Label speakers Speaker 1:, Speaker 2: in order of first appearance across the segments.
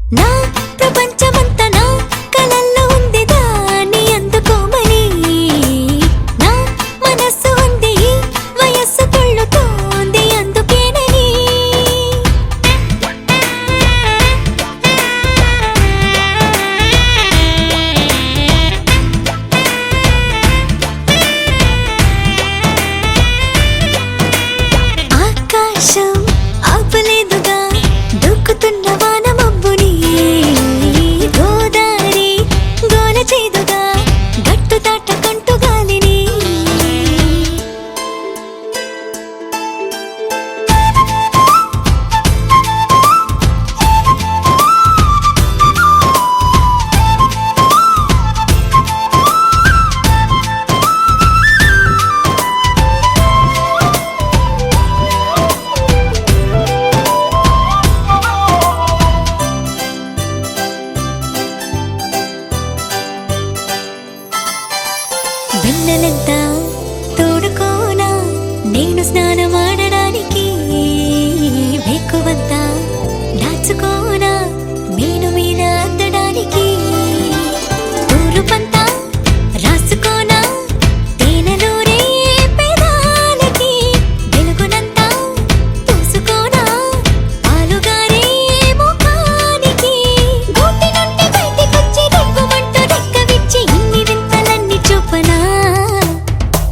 Speaker 1: నా ప్రపంచమంతా నా కలల్లో ఉంది దాన్ని అందుకోమని నా మనస్సు ఉంది వయస్సు తుళ్ళుతోంది అందుకేనని ఆకాశం ఆపలేదుగా దూకుతున్న వానమబ్బుని గోదారి గోల చేదుగా గట్టు దాటకంటూ గాలిని వెన్నెలంతా తోడుకోనా నేను స్నానమాడడానికి వేకువంతా దాచుకోనా మేను మీద అందడానికి తూరుపంతా రాసుకోనా తేనెలోనే పెదాలకి వెలుగునంతా పూసుకోనా పాలుగారే ముఖానికి గూటి నుండి బయటికొచ్చి దిక్కుమంటూ రెక్కవిచ్చి ఇన్ని వింతలన్నీ చూపనా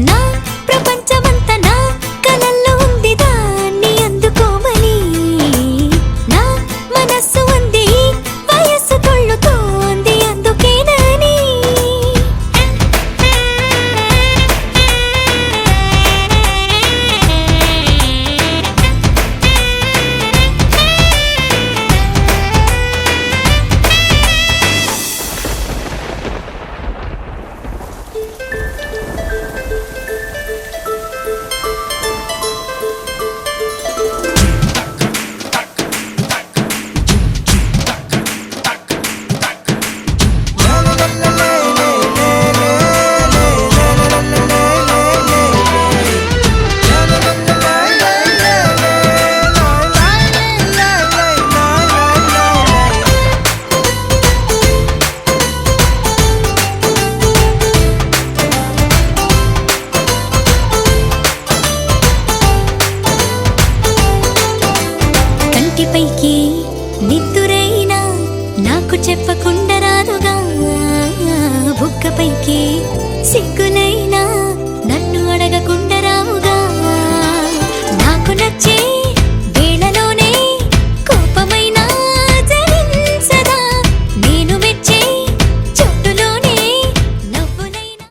Speaker 1: నా ప్రపంచమంతా నా కలల్లో ఉంది దాన్ని అందుకోమని నా మనస్సు ఉంది వయస్సు తుళ్ళుతోంది అందుకేనని కంటిపైకి నిద్దురైనా నాకు చెప్పకుండా రాదుగా బుక్కపైకి సిగ్గునైనా నన్ను అడగకుండా రావుగా నాకు నచ్చే వేళలోనే కోపమైనా జరించదా నేను మెచ్చే చోటులోనే నవ్వునైనా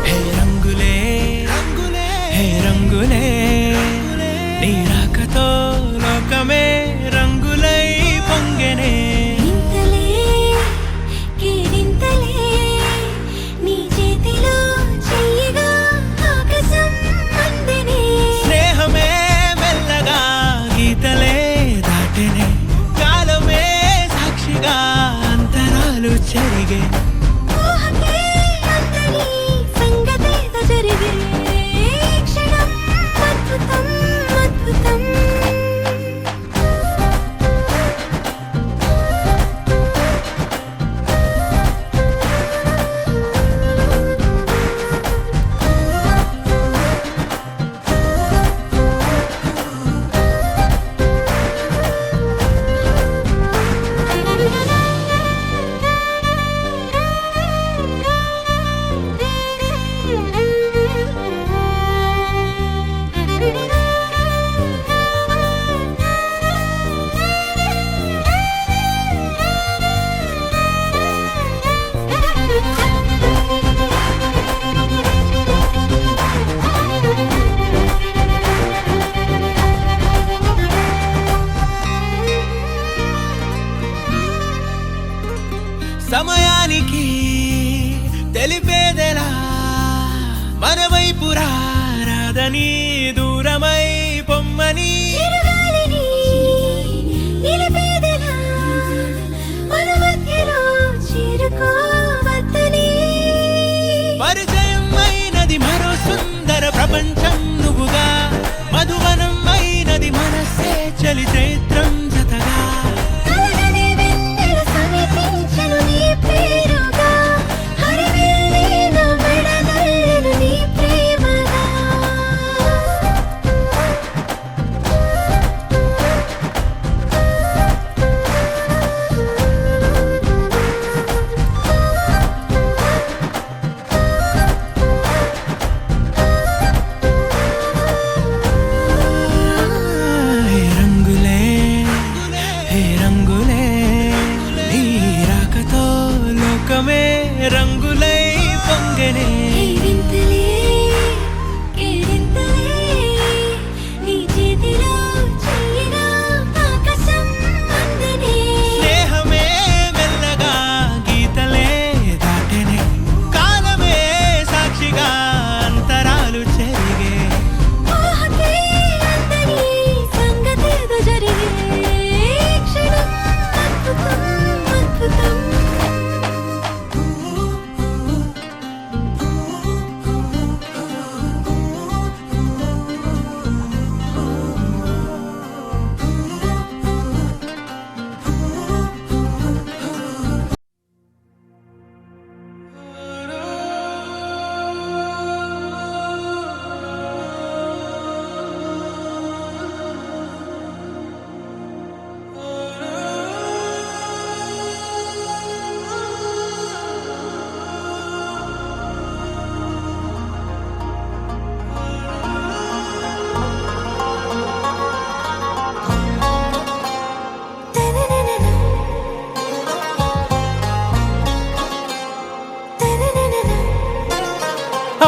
Speaker 2: హే రంగులే హే రంగులే నీ రాకతో లోకమే రంగులై పొంగెనే
Speaker 1: ఇంతలే కేరింతలే నీ చేతిలో చెయ్యగా ఆకాశం అందనే
Speaker 2: స్నేహమే మెల్లగా గీతలే దాటెనే కాలమే సాక్షిగా అంతరాలు చెరిగే
Speaker 1: ఊహకే అంతని సంగతేదో జరిగే క్షణం అద్భుతం అద్భుతం
Speaker 2: రమ్మని దూరమై పొమ్మని
Speaker 1: చిరుగాలిని నిలిపేదెలా మన మధ్యలో చేరుకోవద్దని
Speaker 2: పరిచయం అయినది మరో సుందర ప్రపంచం నువ్వుగా మధువనం అయినది మనసే చలి చైత్రం జతగా
Speaker 1: కలగని వెన్నెల సమీపించను నీ పేరుగా హరివెల్లి నా మెడదల్లెను నీ ప్రేమగా
Speaker 2: హే రంగులే హే రంగులే నీ రాకతో లోకమే రంగులై పొంగనే
Speaker 1: వింతలే కేరింతలే నీ చేతిలో చెయ్యిన ఆకాశం అందనే
Speaker 2: స్నేహమే మెల్లగా గీతలే దాటెనే కాలమే సాక్షిగా అంతరాలు చెరిగే
Speaker 1: ఊహకే అందని సంగతేదో జరిగే క్షణం అద్భుతం అద్భుతం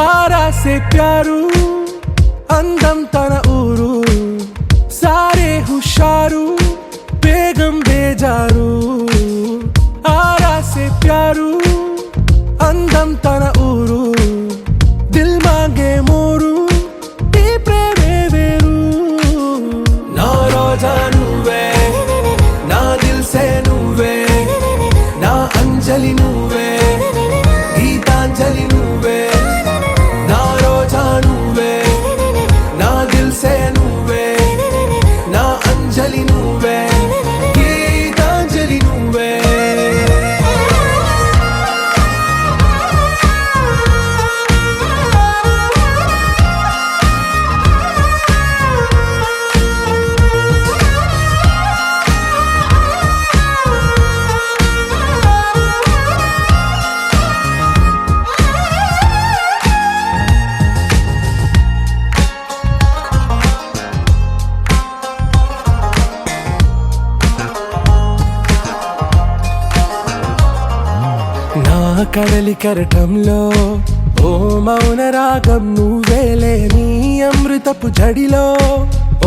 Speaker 3: आरा से प्यारू అందం తన ఊరు సారే హుషారు బేగం బేజారు ఆరా से प्यारू అందం తన ఊరు దిల్ మాంగే మోరు ఈ ప్రేమే వేరు నా రోజా నువ్వే నా దిల్ సే నువ్వే నా అంజలి నువ్వే గీతాంజలి నువ్వే నా రోజా నువ్వే నా దిల్ సే నువ్వే నా అంజలి నువ్వే గీతాంజలి నువ్వే నా కడలి కరటంలో ఓ మౌన రాగం నువ్వేలే నీ అమృతపు జడిలో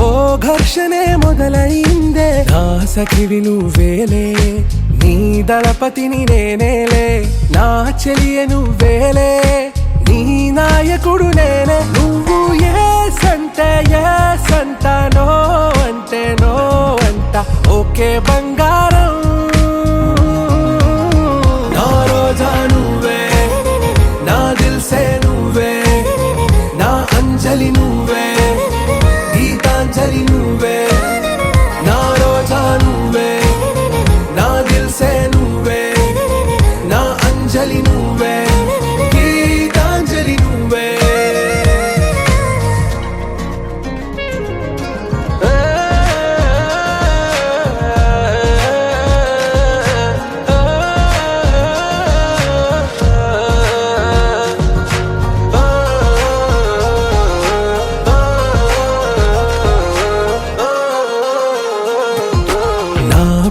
Speaker 3: ఓ ఘర్షణే మొదలైందే నా సఖివి నువ్వేలే నీ దళపతిని నేనేలే నా చెలియ నువ్వేలే నీ నాయకుడు నేనే నువ్వు ఏ సంట నో అంటే నో అంట ఓకే బంగారం నా రోజా నువ్వే నా దిల్ సే నువ్వే నా అంజలి నువ్వే గీతాంజలి నువ్వే నా రోజా నువ్వే నా దిల్ సే నువ్వే నా అంజలి నువ్వే గీతాంజలి నువ్వే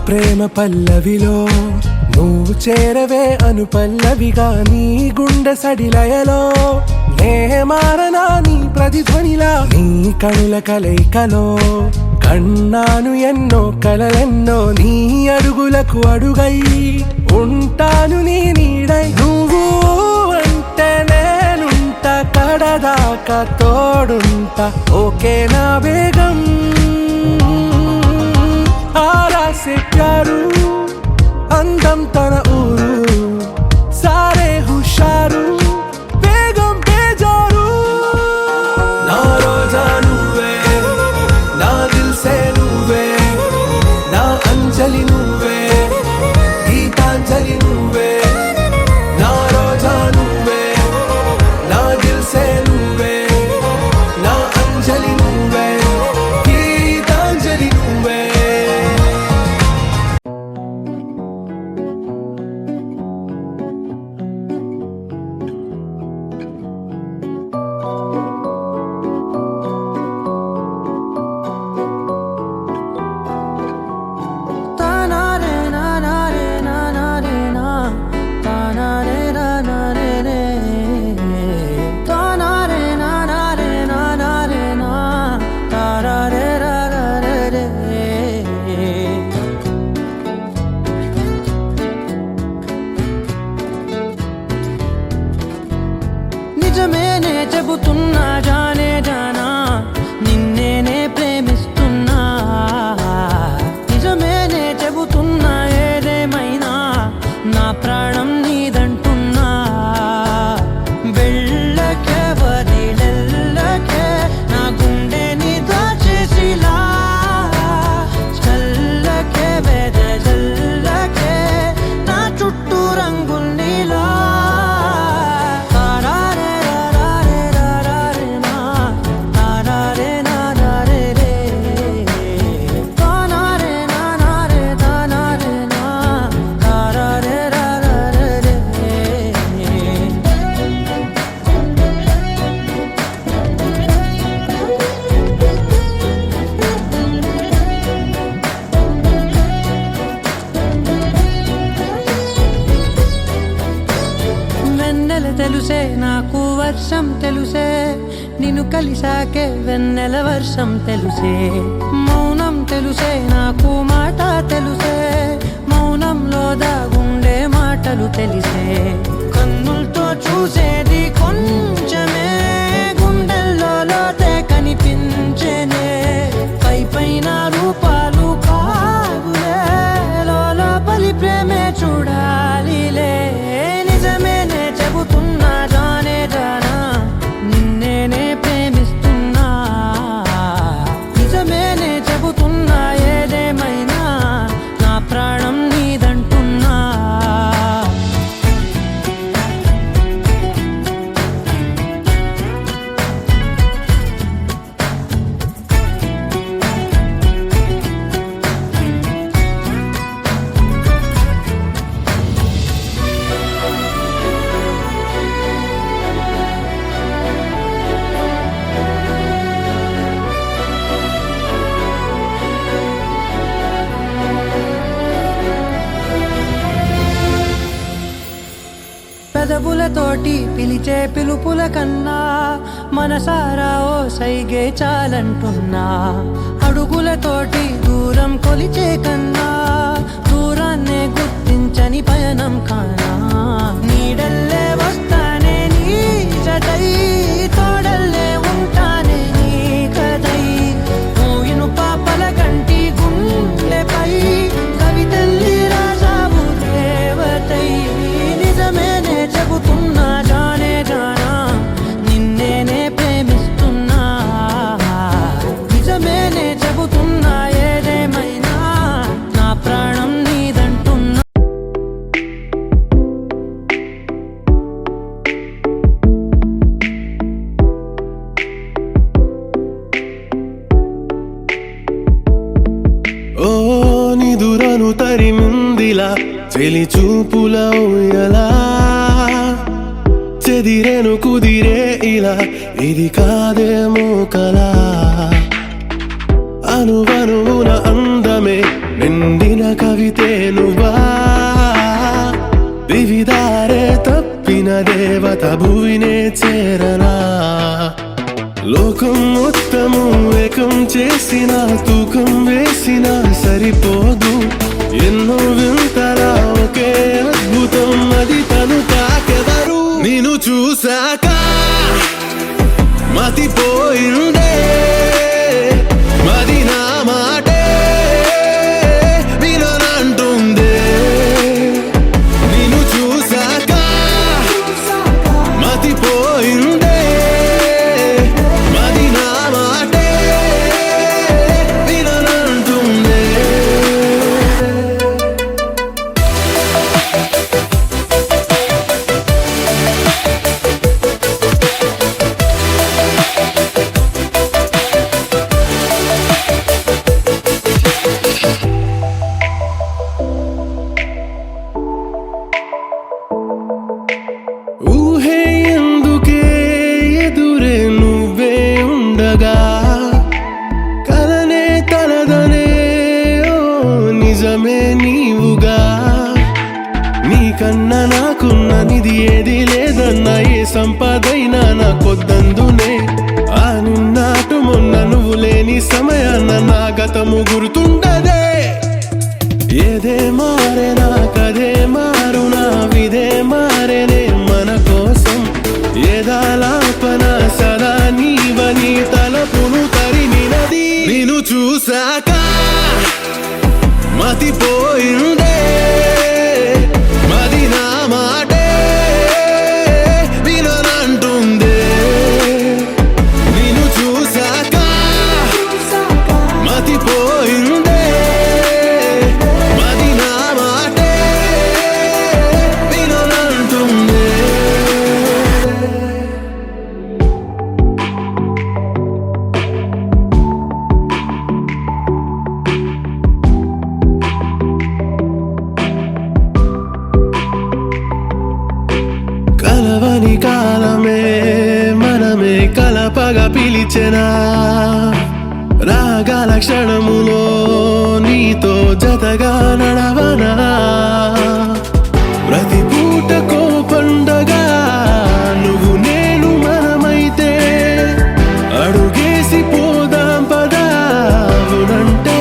Speaker 3: ప్రేమ పల్లవిలో నువ్వు చేరవే అను పల్లవిగా నీ గుండె సడిలయలో నే మారనా నీ ప్రతిధ్వనిలా నీ కనుల కలయికలో కన్నాను ఎన్నో కలలెన్నో నీ అడుగులకు అడుగై ఉంటాను నీ నీడై నువ్వు అంటే నేనుంట కడదాకా తోడుంటా ఓకే నా బేగం ఆరాసే ప్యారు అందం తన ఊరు సారే హుషారు బేగం బేజారు నా రోజా నువ్వే నా దిల్ సే నువ్వే నా అంజలి నువ్వే గీతాంజలి నువ్వే నా రోజా నువ్వే నా దిల్ సే నువ్వే నా అంజలి నువ్వే గీతాంజలి నువ్వే
Speaker 4: నిజమేనే చెబుతున్నా జానే జానా నిన్నేనే ప్రేమిస్తున్నా నిజమేనే చెబుతున్నా ఏదేమైనా నా ప్రాణం నీదంటున్నా వెళ్ళకే వదిలెల్లకే నా గుండెని దాచేసిలా చల్లకే వెదజల్లకే నా చుట్టూ రంగుల్నిలా వెన్నెల తెలుసే నాకు వర్షం తెలుసే నిన్ను కలిసాకే వెన్నెల వర్షం తెలుసే మౌనం తెలుసే నాకు మాట తెలుసే మౌనంలో దాగుండే మాటలు తెలిసే కన్నులతో చూసేది కొంచెమే గుండెల్లో లోతే కనిపించేనే పై పైన రూపాలు కాదులే లోపలి ప్రేమే చూడాలిలే నిజమేనే చెబుతున్నా జానే జానా నిన్నేనే ప్రేమిస్తున్నా నిజమేనే చెబుతున్నా ఏదేమైనా నా ప్రాణం నీదంటున్నా పెదవులతోటి పిలిచే పిలుపుల కన్నా మనసారా ఓ సైగే చాలంటున్నా అడుగులతోటి దూరం కొలిచే కన్నా దూరాన్నే గుర్తించని పయనం కానా నీడల్లే వస్తానే నీ జతై తోడల్లే ఉంటానే నీ కదై మోయిను పాపల కంటి గుండెపై కవితల్లి రాజావు దేవతై నిజమేనే చెబుతున్నా జానే జానా నిన్నేనే ప్రేమిస్తున్నా నిజమేనే చెబుతున్నా ఏదేమైనా నా ప్రాణం నీదంటున్నా
Speaker 3: ఓ నిదురను తరిమిందిలా చెలి చూపుల ఊయలా చెదిరేను కుదిరే ఇలా ఇది కాదేమో కలా అనువనువున అందమే నిండిన కవితే నువ్వా వివిధారే తప్పిన దేవత భువినే చేరనా లోకం మొత్తము ఏకం చేసిన తూకం వేసిన సరిపోదు ఎన్నో వింతల ఒకే అద్భుతం అది తను కాకెవరు నిన్ను చూసాక మతిపోయిందే మది నా మాటే విననంటుందే నిన్ను చూసాక మతిపోయిందే మది నా మాటే విననంటుందే ఊహే ఎందుకే ఎదురే నువ్వే ఉండగా కలనే తలదనే ఓ నిజమే నీవుగా నీకన్నా నాకున్న నిధి ఏది లేదన్నా ఏ సంపదైనా నాకొద్దందునే ఆ నిన్నాటు మొన్న నువ్వు లేని సమయాన్న నా గతము గుర్తుండదే ఏదే మారేనా కదే మారునా విదే మారేనే మన కోసం ఏదాలాపన సదా నీవని తలపును తరిమినది నిన్ను చూసాక మతిపోయిందే మది నా మాటే విననంటుందే నిన్ను చూసాక మతిపోయిందే మది నా మాటే విననంటుందే కలవని కాలమే మనమే కలపగా పిలిచెనా రాగాల క్షణములో నీతో జతగా నడవనా ప్రతి పూటకో పండగా నువ్వు నేను మనమైతే అడుగేసి పోదాం పదావునంటే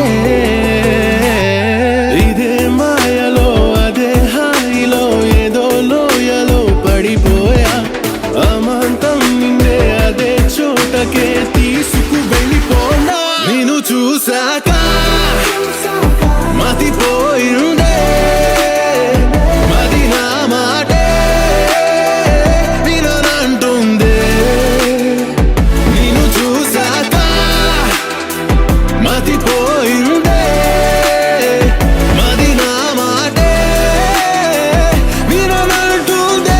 Speaker 3: ఇదే మాయలో అదే హాయిలో ఏదో లోయలో పడిపోయా అమాంతం నిన్నే అదే చోటకే తీసుకు వెళ్ళిపోనా నిన్ను చూసాక మతిపోయిందే మది నా మాటే విననంటుందే నిన్ను చూసాక మతిపోయిందే మది నా మాటే విననంటుందే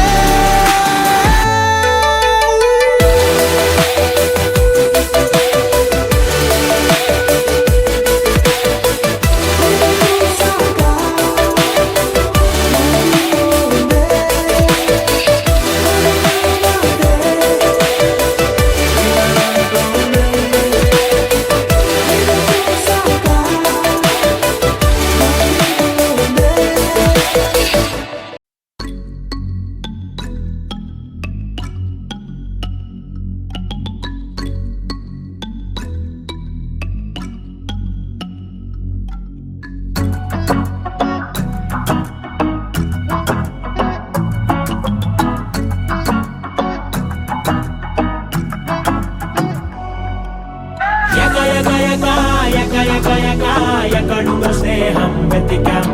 Speaker 2: ఎక్కడుందో స్నేహం వెతికాం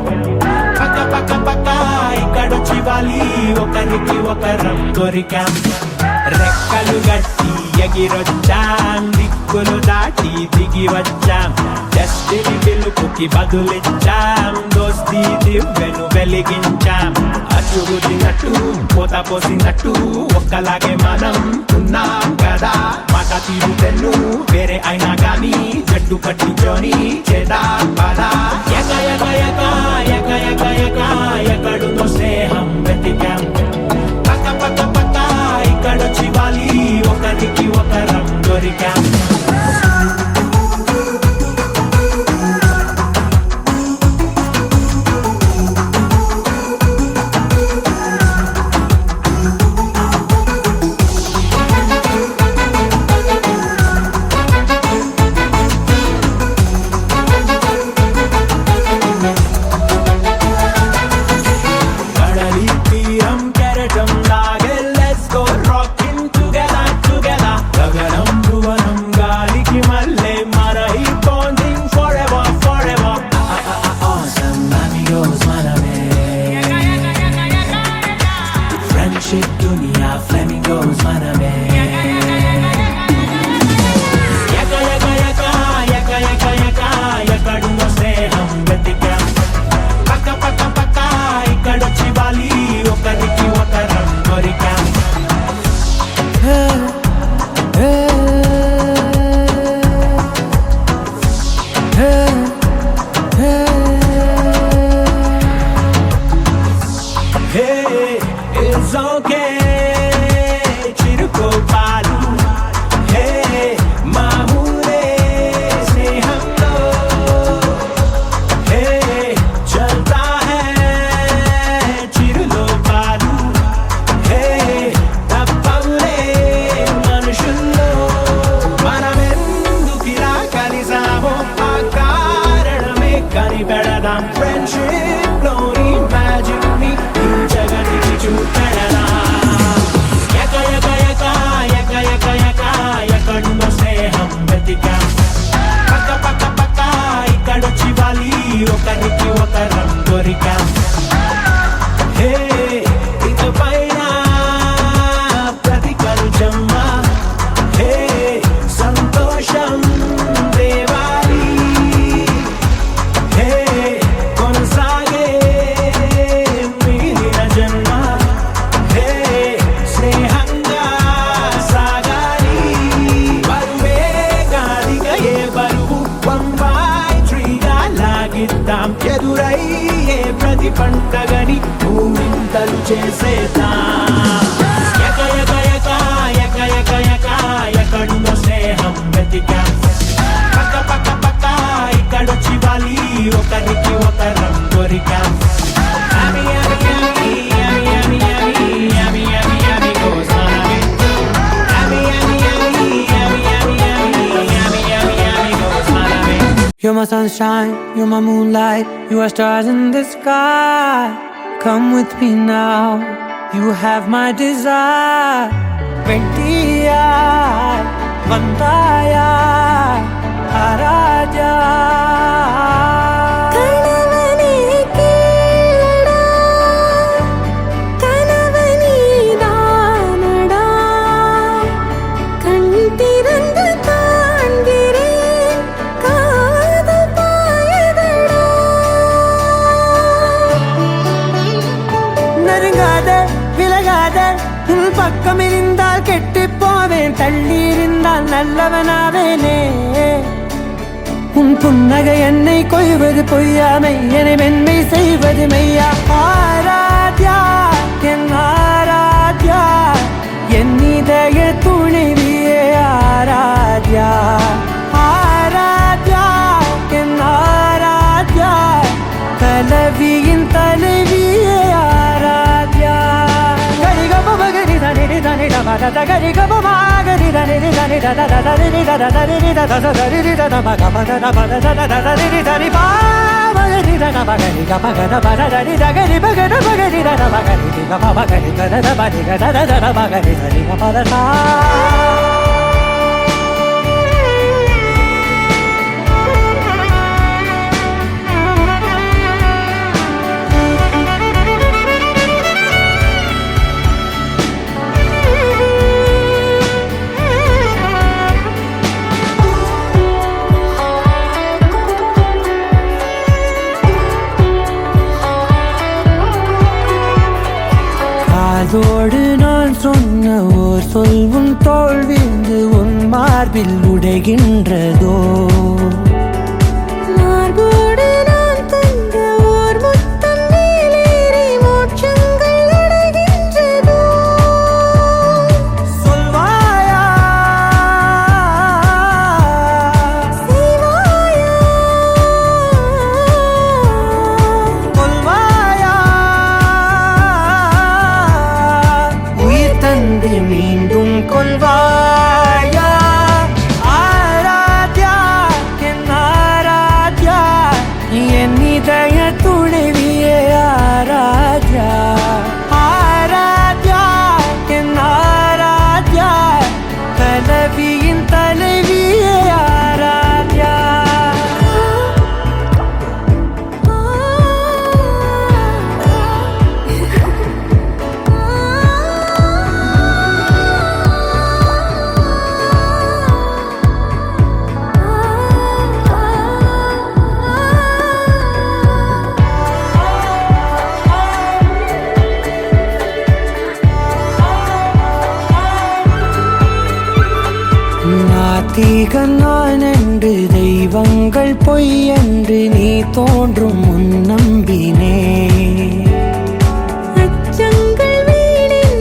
Speaker 2: పక్క పక్క పక్క ఇక్కడొచ్చి వాలి ఒకరికి ఒకరం దొరికాం రెక్కలు గట్టి ఎగిరొచ్చాం దిక్కులు దాటి దిగి వచ్చాం డెస్టినీ పిలుపుకి బదులిచ్చాం దోస్తీ దివ్వెను వెలిగించాం అచ్చుగుద్దినట్టు పోత పోసినట్టు ఒక్కలాగే మనం ఉన్నాం కదా మాట తీరు తెన్ను వేరే అయినా గాని జట్టు కట్టించోని చేద్దాం పదా ఎక ఎక ఎక ఎక ఎక ఎక ఎక్కడుందో స్నేహం వెతికాం పక్క పక్క పక్క ఇక్కడొచ్చి వాలి ఒకరికి ఒకరం దొరికాం సోకే చిరుకోపాలు హే మా ఊరే స్నేహంలో హే చల్తా హై చిరులోపాలు హే తప్పవులే మనుషుల్లో మనమెందుకిలా కలిసామో ఆ కారణమే కనిపెడదాం ఫ్రెండ్షిప్ లోని మ్యాజిక్ ని ఈ జగతికి చూపెడదాం ఎక ఎక ఎక ఎక ఎక ఎక ఎక్కడుందో స్నేహం వెతికాం పక్క పక్క పక్క ఇక్కడొచ్చి వాలి ఒకరికి ఒకరం దొరికాం హే ఇకపైన ప్రతి కలుజమ్మ హే సంతోషం దేవాలి హే కొనసాగే మిగిలిన జన్మ హే స్నేహంగా సాగాలి బరువే కాదిగా ఏ బరువు 1/3గా లాగిద్దాం ఎదురయ్యే ప్రతి పంటగని భూమింతలు చేసేద్దాం ఎక ఎక ఎక ఎక ఎక ఎక ఎక్కడుందో స్నేహం వెతికాం పక్క పక్క పక్క ఇక్కడొచ్చి వాలి ఒకరికి ఒకరం దొరికాం Yummy, yummy, yummy, yummy, yummy, yummy, yummy, yummy goes Manami. Yummy, yummy, yummy, yummy, yummy, yummy, yummy, yummy, yummy goes Manami.
Speaker 4: You're my sunshine, you're my moonlight, you are stars in the sky. Come with me now, you have my desire. Ventiya, Vandaya, Araja.
Speaker 1: கணவனே கேளடா கணவனே தானடா கண் திறந்து காண்கிறேன் காதல் பாயதடா
Speaker 4: நெருங்காத விலகாத உன் பக்கம் இருந்தால் கெட்டுப் போவேன், தள்ளி இருந்தால் நல்லவனாவேனே. உன் புன்னகை என்னை கொய்வது பொய்யாமை, என்னை மென்மை செய்வது மெய்யா. ஆராத்யா என் ஆராத்யா, என் இதய துணைவியே ஆராத்யா. ஆராத்யா என் ஆராத்யா, கலவியின் தலைவியே ஆராத்யா. கரிகப மகரி தனி தனி தமத கரிகப மகரி தனி தனி தத தரி தத தரி தத தரி தத மக மக மத தத தரி தரி பா மகரி தன மகரி கமக மத தரி தகரி மகர மகரி தன மகரி க மகரி தத மகரி தத தத மகரி தரி மத சா. அதோடு நான் சொன்ன ஓர் சொல்வும் தோல்விந்து உன் மார்பில் உடைகின்றதோ.
Speaker 1: மார்போடு நான் தந்த ஓர் முத்தம் மேலேறி மோட்சங்கள் அடைகின்றதோ.
Speaker 4: சொல்வாயா
Speaker 1: செய்வாயா
Speaker 4: கொல்வாயா, உயிர் தந்து மீண்டும் கொல்வாயா. ஆராத்யா என் ஆராத்யா, என் இதய துணைவியே ஆராத்யா. ஆராத்யா என் ஆராத்யா, கலவியின் தலைவியே ஆராத்யா. நாத்திகன் நான் என்று தெய்வங்கள் பொய் என்று நீ தோன்றும் முன் நம்பினே.
Speaker 1: அச்சங்கள் வீடின்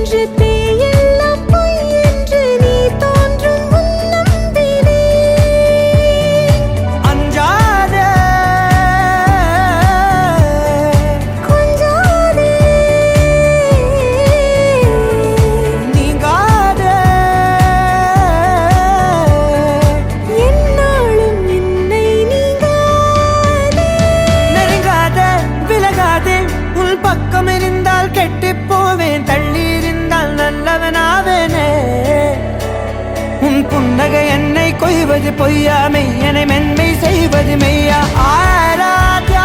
Speaker 4: செய்வது பொய்யா மெய்யனை மென்மை செய்வது மெய்யா ஆராத்யா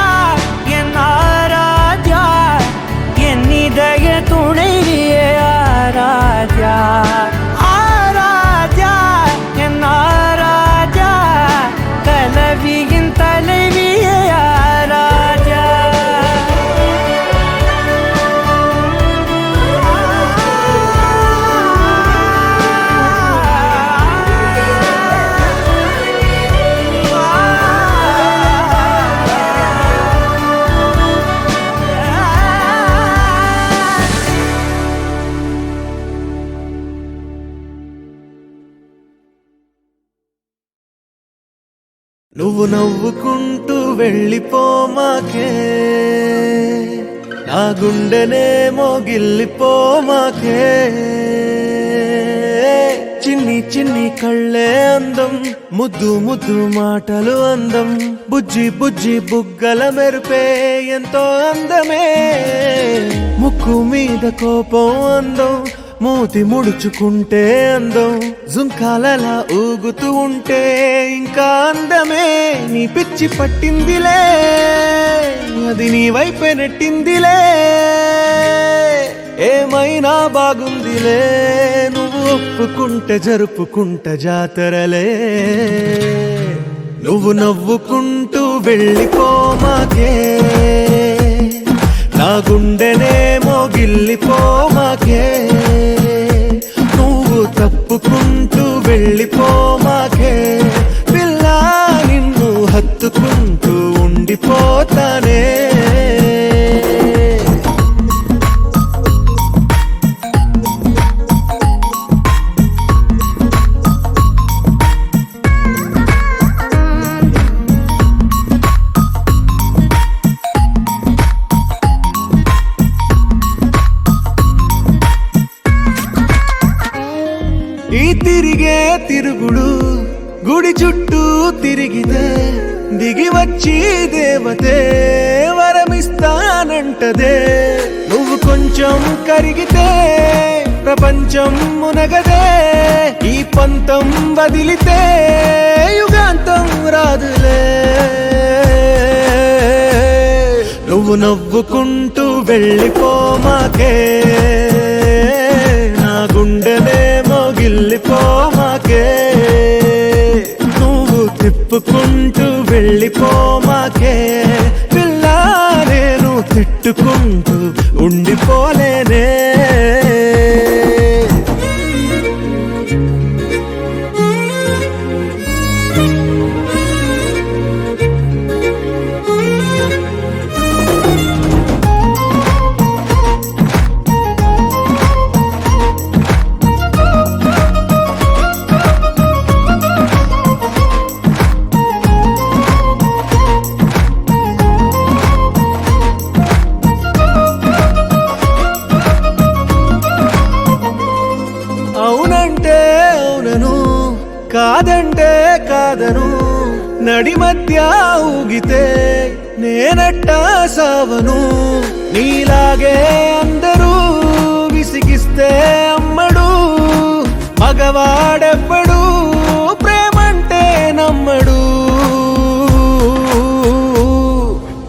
Speaker 4: என் ஆராத்யா என் இதய துணைவியே ஆராத்யா ஆராத்யா என் ஆராத்யா கலவியின் தலைவியே ஆராத்யா
Speaker 3: నువ్వు నవ్వుకుంటూ వెళ్ళిపోమాకే నా గుండెనేమో గిల్లిపోమాకే చిన్ని చిన్ని కళ్ళే అందం ముద్దు ముద్దు మాటలు అందం బుజ్జి బుజ్జి బుగ్గల మెరుపే ఎంతో అందమే ముక్కు మీద కోపం అందం మూతి ముడుచుకుంటే అందం జుంకాలలా ఊగుతూ ఉంటే ఇంకా అందమే నీ పిచ్చి పట్టిందిలే అది నీ వైపే నెట్టిందిలే ఏమైనా బాగుందిలే నువ్వు ఒప్పుకుంటే జరుపుకుంటే జాతరలే నువ్వు నవ్వుకుంటూ వెళ్ళిపోమాకే నా గుండెనేమో గిల్లిపోమాకే నువ్వు తప్పుకుంటూ వెళ్ళిపోమాకే పిల్ల నిన్ను హత్తుకుంటూ ఉండిపోతానే ఈ తిరిగే తిరుగుడు గుడి చుట్టూ తిరిగితే దిగి వచ్చి దేవతే వరమిస్తానంటదే నువ్వు కొంచెం కరిగితే ప్రపంచం మునగదే ఈ పంతం వదిలితే యుగాంతం రాదులే నువ్వు నవ్వుకుంటూ వెళ్ళిపోమాకే నా గుండెనేమో గిల్లిపోమాకే నువ్వు తిప్పుకుంటూ వెళ్ళిపోమాకే పిల్ల నేను తిట్టుకుంటూ ఉండిపోలేనే అవునంటే అవునను కాదంటే కాదను నడి మధ్య ఊగితే నేనట్టా సావను నీలాగే అందరూ విసిగిస్తే అమ్మడు మగవాడెవ్వడు ప్రేమంటే నమ్మడు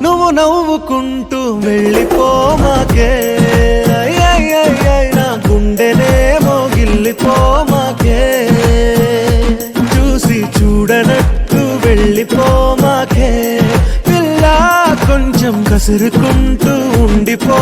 Speaker 3: నువ్వు నవ్వుకుంటూ వెళ్ళిపోమాకే నా గుండెనేమో గిల్లిపోమాకే చూసి చూడనట్టు వెళ్ళిపోమాకే పిల్ల కొంచెం కసురుకుంటూ ఉండిపో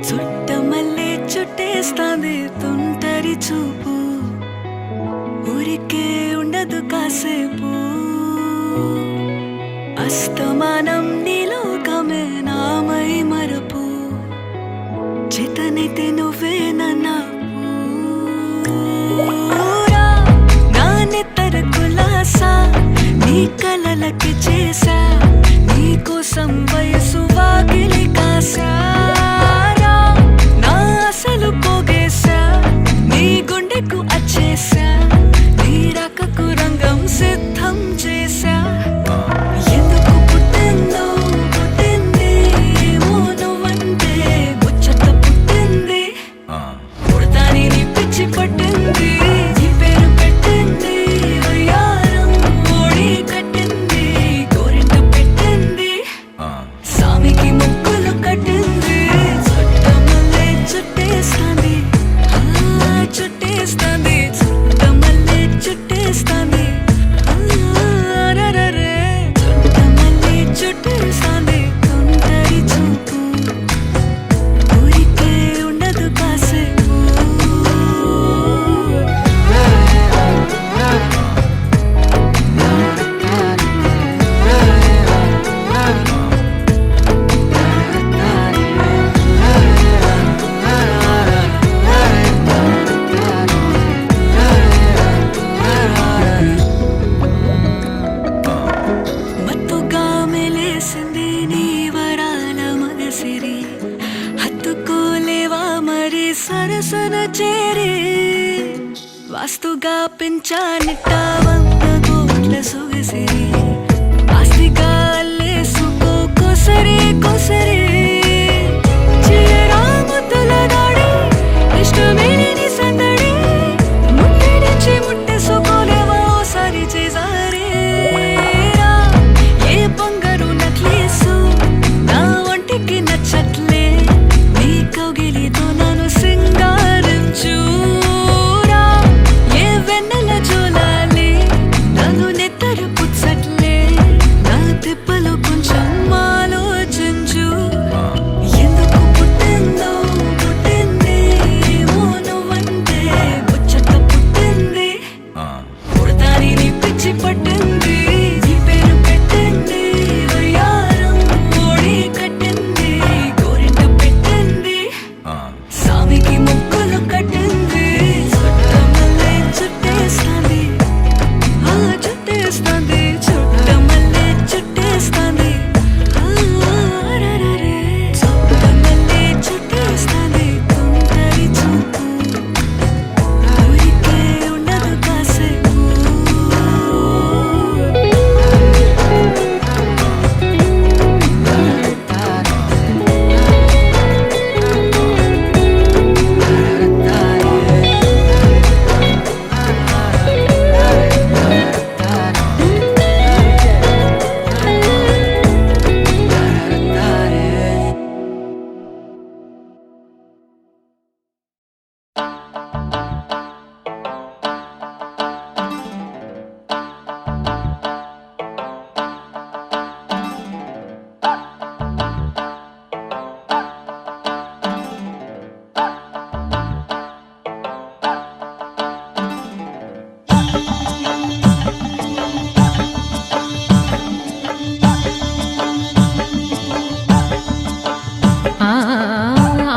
Speaker 1: చుట్టమల్లే చుట్టేస్తాంది తుంటరి చూపు ఊరికే ఉండదు కాసేపు అస్తమానం నీలోకమే నామై మరపు చేతనైతే నువ్వే నన్నా నా నెత్తర కులాసా నీ కలలకి చేసా నీ కోసం వయసు వాకిలి కాసా నా అసలు పోగేసా నీ గుండెకు అచ్చేసా నీ రకకు రంగం సిద్ధం చేసా ఎందుకు పుట్టిందో పుట్టింది సరసన చేరి వాస్తుగా పెంచానిట్ట 100 కోట్ల సొగసిరి ఆస్తిగా అల్లేసుకో కొసరి కొసరి చిరాముతుల దాడి ఇష్టమేని సందడి ముట్టడించి ముట్టేసుకోలేవా ఓసారి చేసారే ఏ బంగారు నక్లీసు నా ఒంటికి నచ్చట్లే నీ కౌగిలితో నన్ను సింగారించురా ఏ వెన్నెల జోలాలి నన్ను నెత్తరు పుచ్చట్లే నా తిప్పలు కొంచెం ఆలోచించు ఎందుకు పుట్టిందో పుట్టింది ఏమో నువ్వంటే ముచ్చట పుట్టింది పుడతాని నీ పిచ్చి పట్టింది నీ పేరు పెట్టింది వయ్యారం ఓడి కట్టింది గోరింట పెట్టింది సామికి ముక్కులు కట్టింది చుట్టమల్లే చుట్టేస్తాంది ఆ చుట్టేస్తాంది చుట్టమల్లే చుట్టేస్తాంది అరరరే చుట్టమల్లే చుట్టేస్తాంది తుంటరి చూపు ఊరికే ఉండదు కాసేపు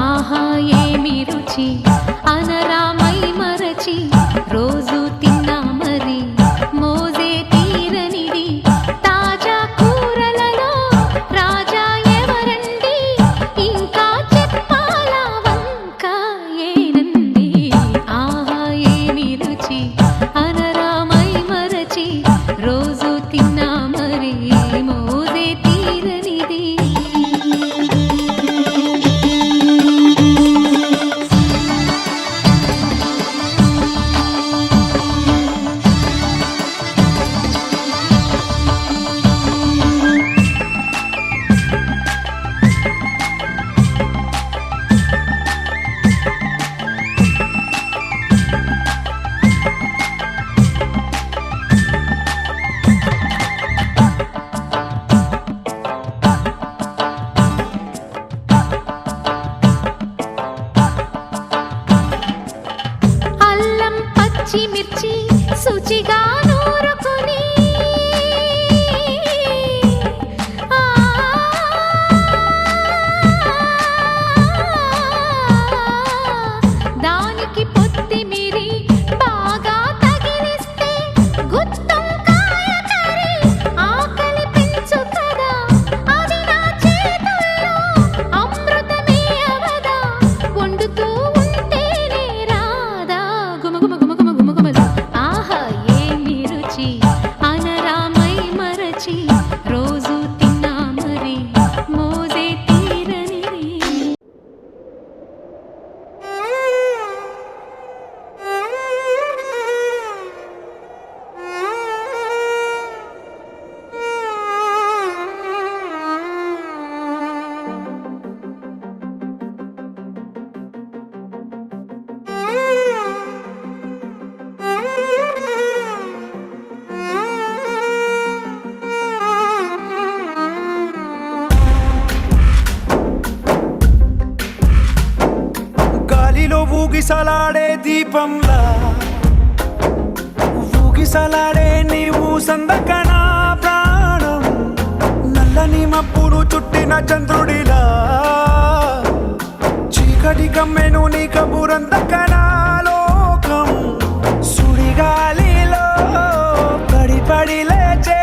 Speaker 5: ఆహా ఏమి రుచి అనరామై మరచి రోజు తిన్నా మరి మోజే తీరనిది తాజా కూరలలో రాజా ఎవరండి ఇంకా చెప్పాలా వంక ఏనంది ఆహా ఏమి రుచి అనరామై మరచి రోజు తిన్నా మరి మోజే తీరనిది అల్లం పచ్చిమిర్చి శుచిగా నూరుకొని ఆ, దానికి పొత్తిమిరి బాగా తగిలిస్తే గుత్తొంకాయ కర్రీ ఆకలి పెంచు కదా అది నా చేతుల్లో అమృతమే అవదా వండుతూ ఉంటేనే రాదా గుమగుమ గుమగుమ గుమగుమలు ఆహా ఏమి రుచి అనరామై మరచి రోజు తిన్నా మరి మోజే తీరనిది
Speaker 3: గాలిలో ఊగిసలాడే దీపంలా ఊగిసలాడే నీవు సందకన ప్రాణం నల్లని మబ్బులు చుట్టిన చంద్రుడిలా చీకటి కమ్మెను నీ కబురందకన లోకం సుడిగాలిలో పడి లేచే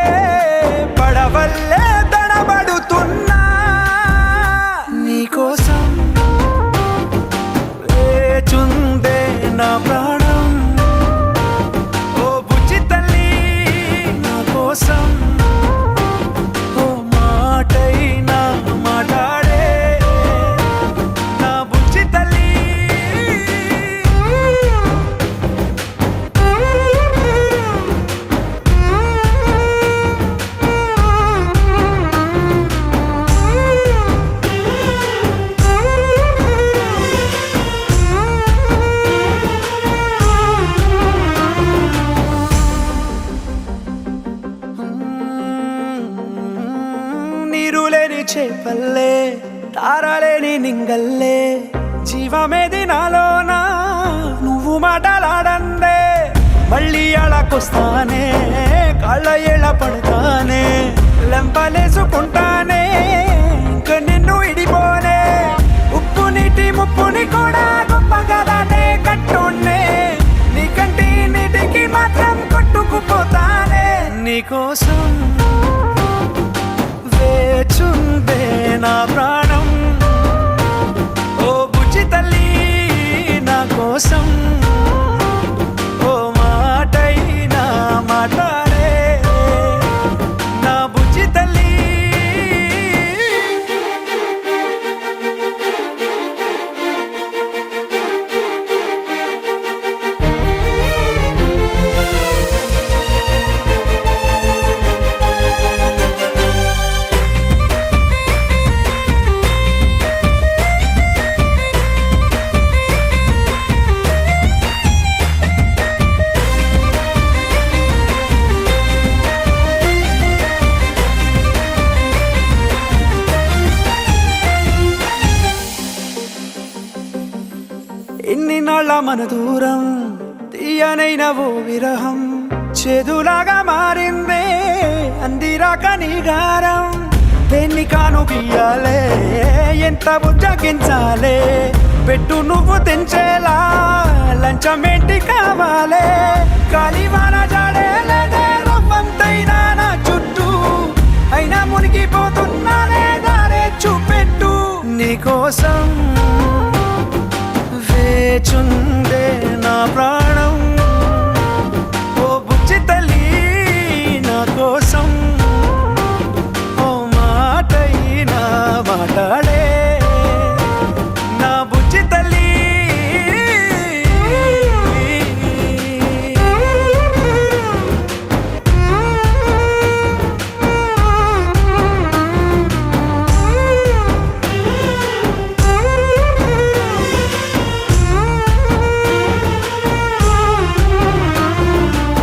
Speaker 3: పడవల్లే తడబడుతున్నా నీకోసం వేచున్న నింగల్లే జీవమేది నాలోనా నువ్వు మాటలాడందే మళ్ళీ అళకొస్తానే కాళ్ళ ఏళ్ళ పడతానే లెంపలేసుకుంటానే ఇంక నిన్ను ఇడిపోనే ఉప్పు నీటి ముప్పుని కూడా గొప్పగా దాటే కట్టున్నే నీ కంటి నీటికి మాత్రం కొట్టుకుపోతానే నీకోసం వేచుందే నా ప్రాణం ఓ బుజ్జి తల్లి నా కోసం ఓ మాటైనా మాట్లాడే నా బుజ్జి తల్లి ఎన్ని నాళ్ళ మన దూరం తీయనైన ఓ విరహం చేదులాగా మారిందే అందిరాక నీ గారం దేన్ని కాను గీయాలే ఎంత బుజ్జగించాలే పెట్టు నువ్వు తెంచేలా లంచమేంటి కావాలే కాలివాన జాడేలేదే రవ్వంతైనా నా చుట్టూ అయినా మునిగిపోతున్నానే దారే చూపెట్టు నీకోసం వేచుందే నా ప్రాణం